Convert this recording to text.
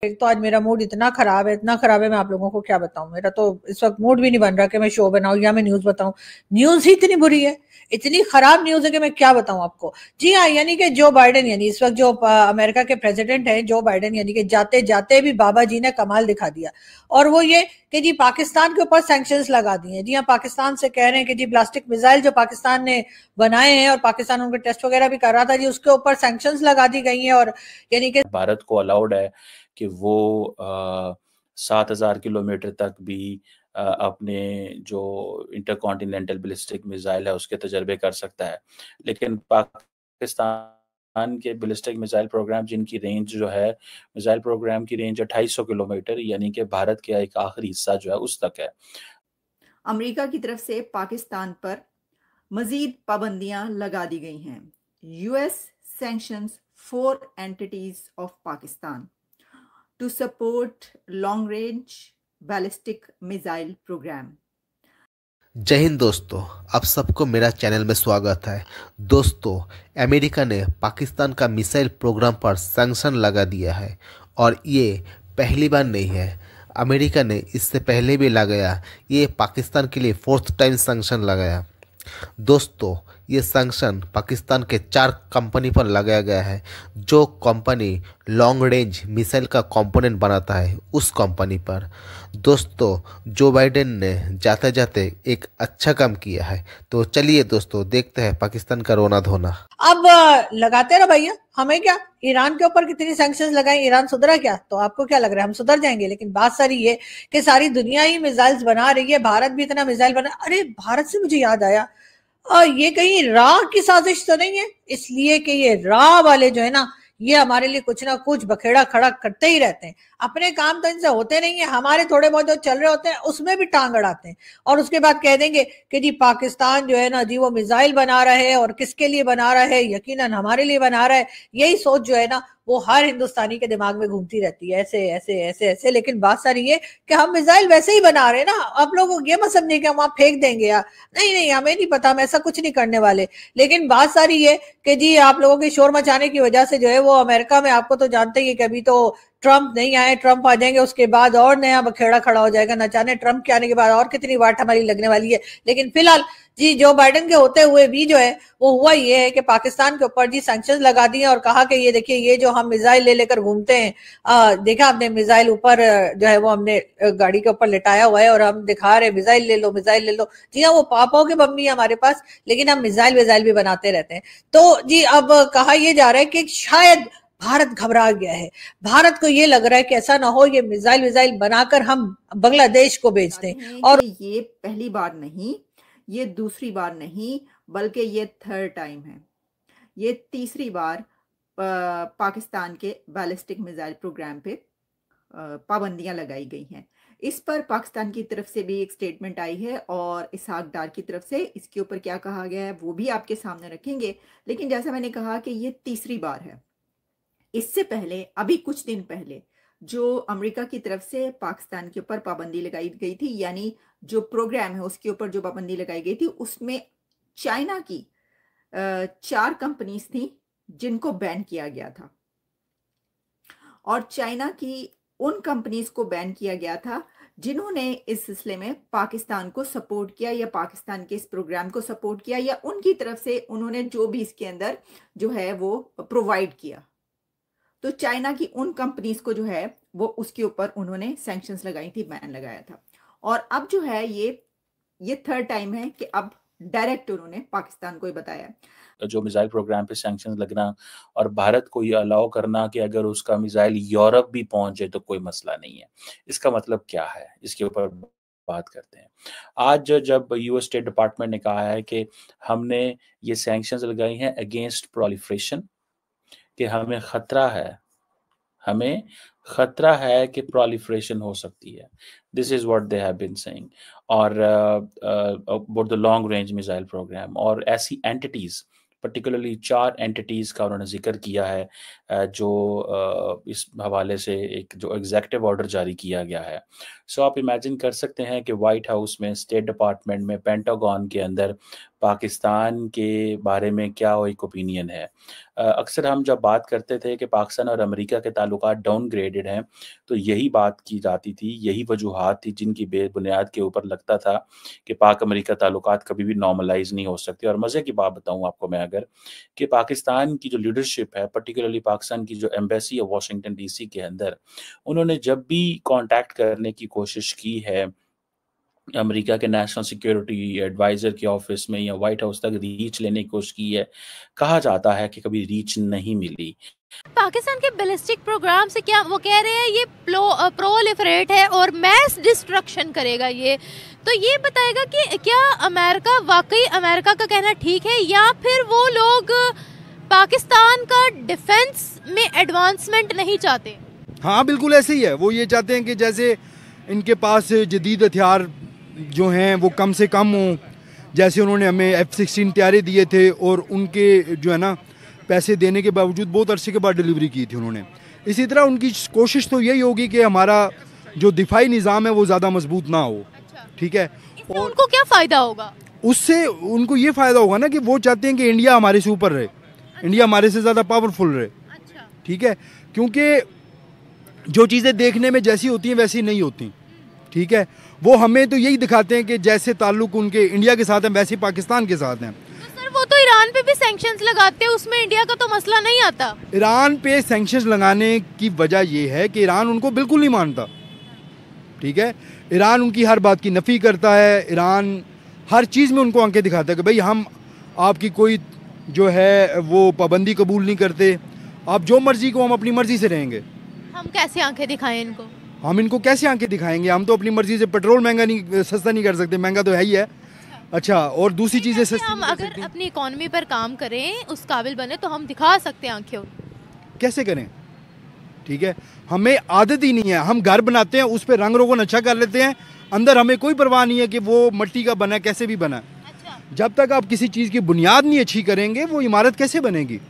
एक तो आज मेरा मूड इतना खराब है, मैं आप लोगों को क्या बताऊं। मेरा तो इस वक्त मूड भी नहीं बन रहा कि मैं शो बनाऊं या मैं न्यूज बताऊं। न्यूज ही इतनी बुरी है, इतनी खराब न्यूज है कि मैं क्या बताऊं आपको। जी हाँ, यानी कि जो बाइडेन, यानी इस वक्त जो अमेरिका के प्रेसिडेंट हैं जो बाइडेन, यानी कि जाते जाते भी बाबा जी ने कमाल दिखा दिया। और वो ये कि जी पाकिस्तान के ऊपर सैंक्शंस लगा दिए। जी हाँ, पाकिस्तान से कह रहे हैं कि जी प्लास्टिक मिसाइल जो पाकिस्तान ने बनाए हैं और पाकिस्तान उनके टेस्ट वगैरह भी कर रहा था, जी उसके ऊपर सैंक्शंस लगा दी गई हैं। और यानी कि भारत को अलाउड है कि वो 7,000 किलोमीटर तक भी अपने जो इंटरकॉन्टिनेंटल बैलिस्टिक मिसाइल है उसके तजर्बे कर सकता है। लेकिन पाकिस्तान के बैलिस्टिक मिसाइल प्रोग्राम जिनकी रेंज जो है, मिसाइल प्रोग्राम की रेंज 250 किलोमीटर, यानी कि भारत का एक आखिरी हिस्सा जो है उस तक है। अमेरिका की तरफ से पाकिस्तान पर मजीद पाबंदियां लगा दी गई हैं। US sanctions 4 entities of Pakistan to support long range ballistic missile programme. जय हिंद दोस्तों, आप सबको मेरा चैनल में स्वागत है। दोस्तों, अमेरिका ने पाकिस्तान का मिसाइल प्रोग्राम पर सैंक्शन लगा दिया है और ये पहली बार नहीं है। अमेरिका ने इससे पहले भी लगाया, ये पाकिस्तान के लिए 4th टाइम सैंक्शन लगाया। दोस्तों, ये सैंक्शन पाकिस्तान के 4 कंपनी पर लगाया गया है। जो कंपनी लॉन्ग रेंज मिसाइल का कंपोनेंट बनाता है उस कंपनी पर। दोस्तों, जो बाइडेन ने जाते जाते एक अच्छा काम किया है। तो चलिए दोस्तों, देखते हैं पाकिस्तान का रोना धोना। अब लगाते रहो भैया, हमें क्या। ईरान के ऊपर कितनी सैंक्शंस लगाए, ईरान सुधरा क्या? तो आपको क्या लग रहा है हम सुधर जाएंगे? लेकिन बात सारी ये कि सारी दुनिया ही मिसाइल्स बना रही है, भारत भी इतना मिसाइल बना। अरे भारत से मुझे याद आया, ये कहीं राह की साजिश तो नहीं है? इसलिए कि ये राह वाले जो है ना, ये हमारे लिए कुछ ना कुछ बखेड़ा खड़ा करते ही रहते हैं। अपने काम तो इनसे होते नहीं है, हमारे थोड़े बहुत जो चल रहे होते हैं उसमें भी टांग अड़ाते हैं। और उसके बाद कह देंगे कि जी पाकिस्तान जो है ना जी वो मिसाइल बना रहा है, और किसके लिए बना रहा है? यकीनन हमारे लिए बना रहा है। यही सोच जो है ना वो हर हिंदुस्तानी के दिमाग में घूमती रहती है, ऐसे ऐसे ऐसे ऐसे। लेकिन बात सारी ये कि हम मिसाइल वैसे ही बना रहे हैं ना। आप लोग ये मत समझिए कि हम वहां फेंक देंगे या नहीं। नहीं, हमें नहीं पता, हम ऐसा कुछ नहीं करने वाले। लेकिन बात सारी ये कि जी आप लोगों के शोर मचाने की वजह से जो है वो अमेरिका में, आपको तो जानते ही है कि अभी तो ट्रंप नहीं आए, ट्रंप आ जाएंगे उसके बाद और नया बखेड़ा खड़ा हो जाएगा। न जाने ट्रंप के आने के बाद और कितनी वाट हमारी लगने वाली है। लेकिन फिलहाल जी जो बाइडेन के होते हुए भी जो है वो हुआ ये है कि पाकिस्तान के ऊपर जी सैंक्शंस लगा दिए और कहा कि ये देखिए ये जो हम मिसाइल ले लेकर घूमते हैं, देखा आपने मिसाइल ऊपर जो है वो हमने गाड़ी के ऊपर लिटाया हुआ है और हम दिखा रहे मिसाइल ले लो, मिसाइल ले लो। जी हाँ, वो पापाओं के बम भी है हमारे पास, लेकिन हम मिसाइल भी बनाते रहते हैं। तो जी अब कहा यह जा रहा है कि शायद भारत घबरा गया है। भारत को ये लग रहा है कि ऐसा ना हो ये मिसाइल बनाकर हम बांग्लादेश को बेच दें। और ये पहली बार नहीं, ये दूसरी बार नहीं, बल्कि ये 3rd टाइम है। ये तीसरी बार पाकिस्तान के बैलिस्टिक मिसाइल प्रोग्राम पे पाबंदियां लगाई गई हैं। इस पर पाकिस्तान की तरफ से भी एक स्टेटमेंट आई है और इसहाक डार की तरफ से इसके ऊपर क्या कहा गया है वो भी आपके सामने रखेंगे। लेकिन जैसा मैंने कहा कि ये तीसरी बार है। इससे पहले अभी कुछ दिन पहले जो अमेरिका की तरफ से पाकिस्तान के ऊपर पाबंदी लगाई गई थी, यानी जो प्रोग्राम है उसके ऊपर जो पाबंदी लगाई गई थी, उसमें चाइना की 4 कंपनीज थी जिनको बैन किया गया था। और चाइना की उन कंपनीज को बैन किया गया था जिन्होंने इस सिलसिले में पाकिस्तान को सपोर्ट किया या पाकिस्तान के इस प्रोग्राम को सपोर्ट किया या उनकी तरफ से उन्होंने जो भी इसके अंदर जो है वो प्रोवाइड किया। तो चाइना की उन कंपनीज को जो है वो उसके ऊपर उन्होंने सैंक्शंस लगाई थी, बैन लगाया था। और अब जो है ये 3rd टाइम है कि अब डायरेक्ट उन्होंने पाकिस्तान को ही बताया। जो मिसाइल प्रोग्राम पे सैंक्शन लगना और भारत को ये अलाउ करना कि अगर उसका मिसाइल यूरोप भी पहुंचे तो कोई मसला नहीं है, इसका मतलब क्या है, इसके ऊपर बात करते हैं। आज जब यूएस स्टेट डिपार्टमेंट ने कहा है कि हमने ये सैंक्शंस लगाई हैं अगेंस्ट प्रोलिफरेशन, कि हमें खतरा है कि प्रोलिफरेशन हो सकती है। This is what they have been saying. और about the long range missile program, और ऐसी एंटिटीज पर्टिकुलरली 4 एंटिटीज का उन्होंने जिक्र किया है जो इस हवाले से एक जो एग्जीक्यूटिव ऑर्डर जारी किया गया है। सो आप इमेजिन कर सकते हैं कि वाइट हाउस में, स्टेट डिपार्टमेंट में, पेंटागन के अंदर पाकिस्तान के बारे में क्या एक ओपिनियन है। अक्सर हम जब बात करते थे कि पाकिस्तान और अमेरिका के ताल्लुकात डाउनग्रेडेड हैं, तो यही बात की जाती थी, यही वजूहात थी जिनकी बेबुनियाद के ऊपर लगता था कि पाक अमेरिका ताल्लुकात कभी भी नॉर्मलाइज़ नहीं हो सकते। और मज़े की बात बताऊँ आपको मैं अगर, कि पाकिस्तान की जो लीडरशिप है, पर्टिकुलरली पाकिस्तान की जो एम्बेसी है वाशिंगटन डीसी के अंदर, उन्होंने जब भी कॉन्टैक्ट करने की कोशिश की है अमेरिका के नेशनल सिक्योरिटी एडवाइज़र के ऑफ़िस में या व्हाइट हाउस तक रीच लेने की कोशिश की है, कहा जाता है कि कभी रीच नहीं मिली। पाकिस्तान के बैलिस्टिक प्रोग्राम से क्या वो कह रहे हैं ये प्रोलिफरेट है और मैस डिस्ट्रक्शन करेगा ये, तो ये बताएगा कि क्या अमेरिका वाकई अमेरिका का कहना ठीक है या फिर वो लोग पाकिस्तान का डिफेंस में एडवांसमेंट नहीं चाहते? हाँ बिल्कुल ऐसे ही है। वो ये चाहते हैं कि जैसे इनके पास जदीद हथियार जो हैं वो कम से कम हों, जैसे उन्होंने हमें F-16 तैयारी दिए थे और उनके जो है ना पैसे देने के बावजूद बहुत अरसे के बाद डिलीवरी की थी उन्होंने। इसी तरह उनकी कोशिश तो यही होगी कि हमारा जो दिफाई निज़ाम है वो ज़्यादा मजबूत ना हो। ठीक है, और उनको क्या फ़ायदा होगा? उससे उनको ये फ़ायदा होगा ना कि वो चाहते हैं कि इंडिया हमारे से ऊपर रहे, इंडिया हमारे से ज़्यादा पावरफुल रहे। ठीक है, क्योंकि जो चीज़ें देखने में जैसी होती हैं वैसी नहीं होती। ठीक है, वो हमें तो यही दिखाते हैं कि जैसे ताल्लुक उनके इंडिया के साथ हैं वैसे पाकिस्तान के साथ हैं। तो सर वो तो ईरान पे भी सैंक्शंस लगाते हैं, उसमें इंडिया का तो मसला नहीं आता। ईरान पे सैंक्शंस लगाने की वजह ये है कि ईरान उनको बिल्कुल नहीं मानता। ठीक है, ईरान उनकी हर बात की नफ़ी करता है, ईरान हर चीज़ में उनको आंखें दिखाता है कि भाई हम आपकी कोई जो है वो पाबंदी कबूल नहीं करते, आप जो मर्जी को हम अपनी मर्जी से रहेंगे। हम कैसे आंखें दिखाएं इनको? हम इनको कैसे आंखें दिखाएंगे? हम तो अपनी मर्जी से पेट्रोल महंगा नहीं सस्ता नहीं कर सकते, महंगा तो है ही है। अच्छा, और दूसरी चीज़ें सस्ती हम अगर अपनी इकोनॉमी पर काम करें, उस काबिल बने, तो हम दिखा सकते हैं आंखें। कैसे करें? ठीक है, हमें आदत ही नहीं है, हम घर बनाते हैं उस पर रंग रोगन अच्छा कर लेते हैं, अंदर हमें कोई परवाह नहीं है कि वो मट्टी का बना कैसे भी बना। जब तक आप किसी चीज़ की बुनियाद नहीं अच्छी करेंगे वो इमारत कैसे बनेगी?